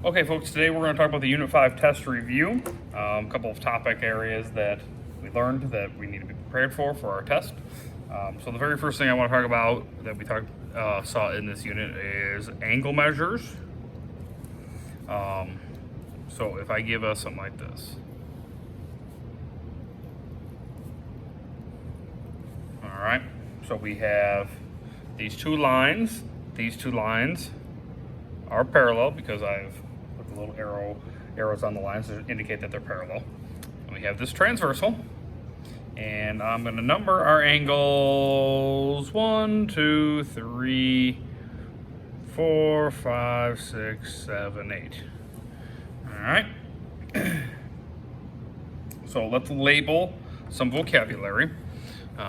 Okay, folks, today we're going to talk about the Unit 5 test review. A couple of topic areas that we learned that we need to be prepared for our test. So the very first thing I want to talk about that we saw in this unit is angle measures. So if I give us something like this. All right, so we have these two lines. These two lines are parallel because I've put the little arrows on the lines to indicate that they're parallel. And we have this transversal, and I'm going to number our angles 1, 2, 3, 4, 5, 6, 7, 8. All right. So let's label some vocabulary.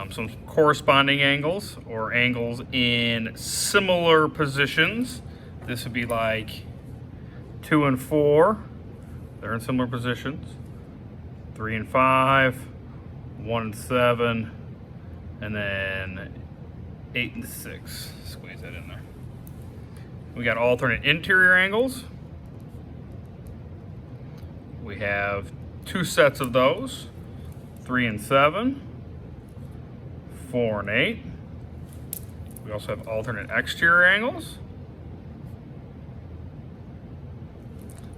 Some corresponding angles or angles in similar positions. This would be like 2 and 4, they're in similar positions. 3 and 5, 1 and 7, and then 8 and 6. Squeeze that in there. We got alternate interior angles. We have 2 sets of those, 3 and 7, 4 and 8. We also have alternate exterior angles.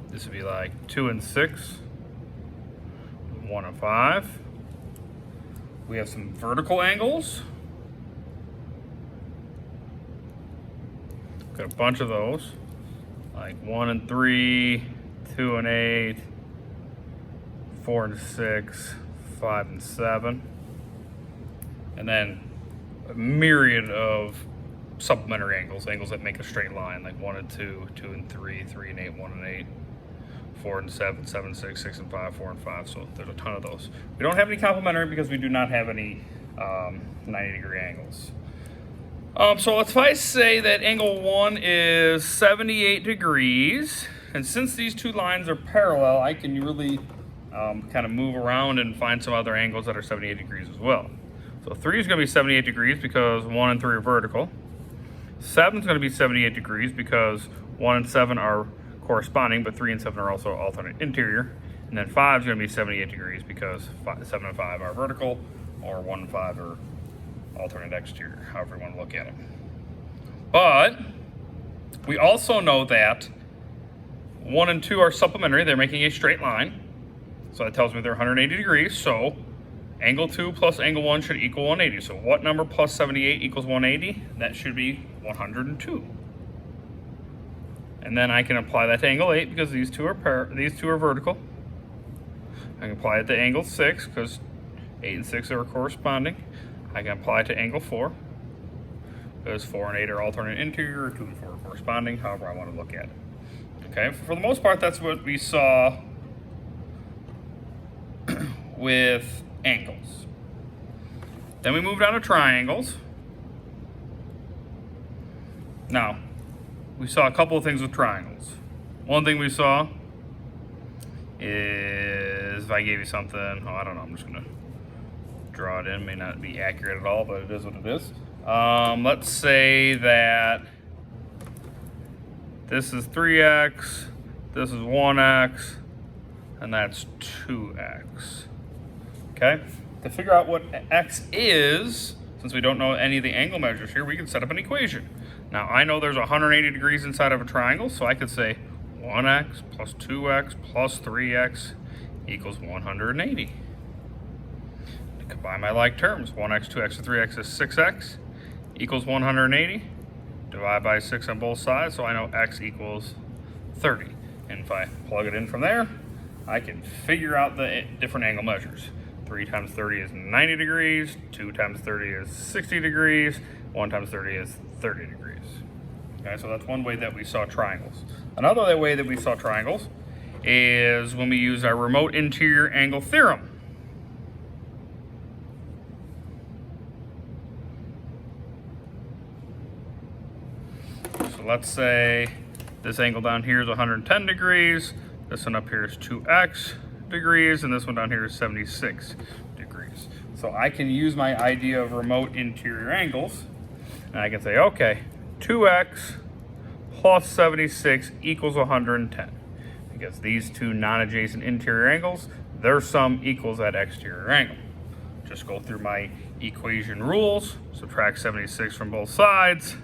This would be like 2 and 6, 1 and 5. We have some vertical angles. Got a bunch of those, like 1 and 3, 2 and 8, 4 and 6, 5 and 7. And then a myriad of supplementary angles that make a straight line, like 1 and 2, 2 and 3, 3 and 8, 1 and 8, 4 and 7, 7 and 6, 6 and 5, 4 and 5. So there's a ton of those. We don't have any complementary because we do not have any 90-degree angles. So if I say that angle 1 is 78 degrees, and since these two lines are parallel, I can really kind of move around and find some other angles that are 78 degrees as well. So 3 is going to be 78 degrees because 1 and 3 are vertical. 7 is going to be 78 degrees because 1 and 7 are corresponding, but 3 and 7 are also alternate interior. And then 5 is going to be 78 degrees because 7 and 5 are vertical, or 1 and 5 are alternate exterior, however you want to look at it. But we also know that 1 and 2 are supplementary. They're making a straight line. So that tells me they're 180 degrees. So angle 2 plus angle 1 should equal 180. So what number plus 78 equals 180? That should be 102. And then I can apply that to angle 8 because these two are vertical. I can apply it to angle 6 because 8 and 6 are corresponding. I can apply it to angle 4 because 4 and 8 are alternate interior, 2 and 4 are corresponding, however I want to look at it. Okay, for the most part, that's what we saw with angles. Then we moved on to triangles. Now, we saw a couple of things with triangles. One thing we saw is if I gave you something, I don't know, I'm just gonna draw it in. May not be accurate at all, but it is what it is. Let's say that this is 3x, this is 1x, and that's 2x. Okay? To figure out what x is, since we don't know any of the angle measures here, we can set up an equation. Now, I know there's 180 degrees inside of a triangle, so I could say 1x plus 2x plus 3x equals 180. To combine my like terms, 1x, 2x, and 3x is 6x equals 180. Divide by 6 on both sides, so I know x equals 30. And if I plug it in from there, I can figure out the different angle measures. 3 times 30 is 90 degrees, 2 times 30 is 60 degrees, 1 times 30 is 30 degrees. Okay, so that's one way that we saw triangles. Another way that we saw triangles is when we use our remote interior angle theorem. So let's say this angle down here is 110 degrees, this one up here is 2x degrees, and this one down here is 76 degrees. So I can use my idea of remote interior angles, and I can say, okay, 2x plus 76 equals 110. because these two non-adjacent interior angles, their sum equals that exterior angle. Just go through my equation rules, subtract 76 from both sides,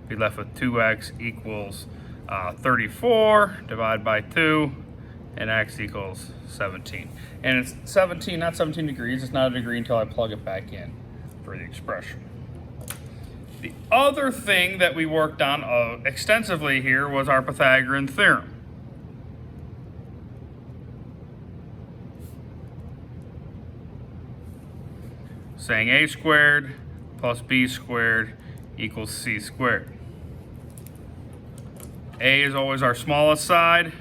be left with 2x equals 34, divide by 2, and x equals 17. And it's 17, not 17 degrees. It's not a degree until I plug it back in for the expression. The other thing that we worked on extensively here was our Pythagorean theorem. Saying a squared plus b squared equals c squared. A is always our smallest side.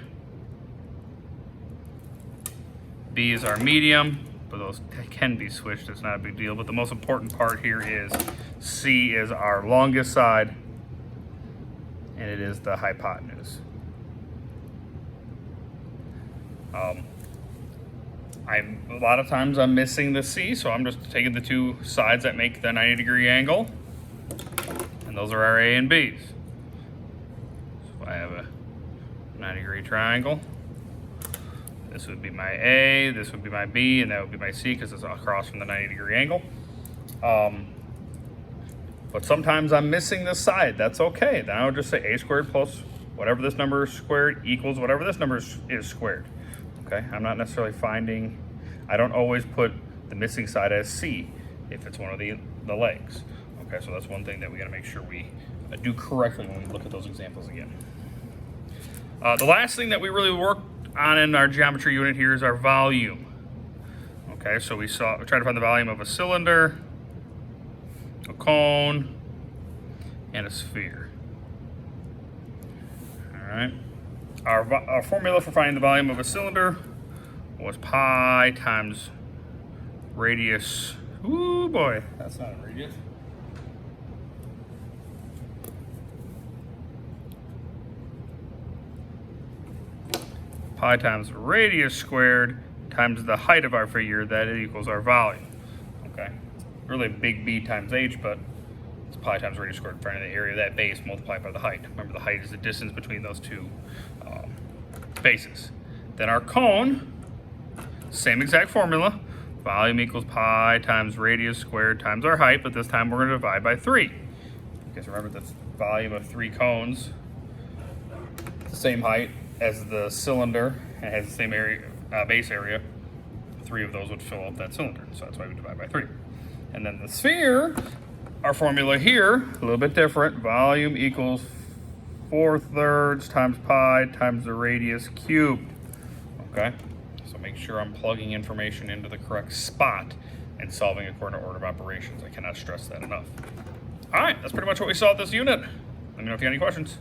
B is our medium, but those can be switched, it's not a big deal. But the most important part here is C is our longest side, and it is the hypotenuse. A lot of times I'm missing the C, so I'm just taking the two sides that make the 90-degree angle, and those are our A and B's. So I have a 90-degree triangle. This would be my A, this would be my B, and that would be my C because it's across from the 90-degree angle. But sometimes I'm missing this side. That's okay. Then I would just say a squared plus whatever this number is squared equals whatever this number is squared. Okay, I'm not necessarily finding, I don't always put the missing side as C if it's one of the legs. Okay, so that's one thing that we gotta make sure we do correctly when we look at those examples again. The last thing that we really worked on in our geometry unit here is our volume. Okay, so we tried to find the volume of a cylinder, a cone, and a sphere. All right. Our formula for finding the volume of a cylinder was pi times radius. Ooh boy, that's not a radius. Pi times radius squared times the height of our figure, that equals our volume. Okay, really big B times H, but it's pi times radius squared, finding the area of that base multiplied by the height. Remember, the height is the distance between those two bases. Then our cone, same exact formula. Volume equals pi times radius squared times our height, but this time we're going to divide by 3. Because remember, the volume of 3 cones, the same height as the cylinder, and has the same area, base area. 3 of those would fill up that cylinder, so that's why we divide by 3. And then the sphere, our formula here, a little bit different. Volume equals 4/3 times pi times the radius cubed. Okay, so make sure I'm plugging information into the correct spot and solving according to order of operations. I cannot stress that enough. All right, that's pretty much what we saw at this unit. Let me know if you have any questions.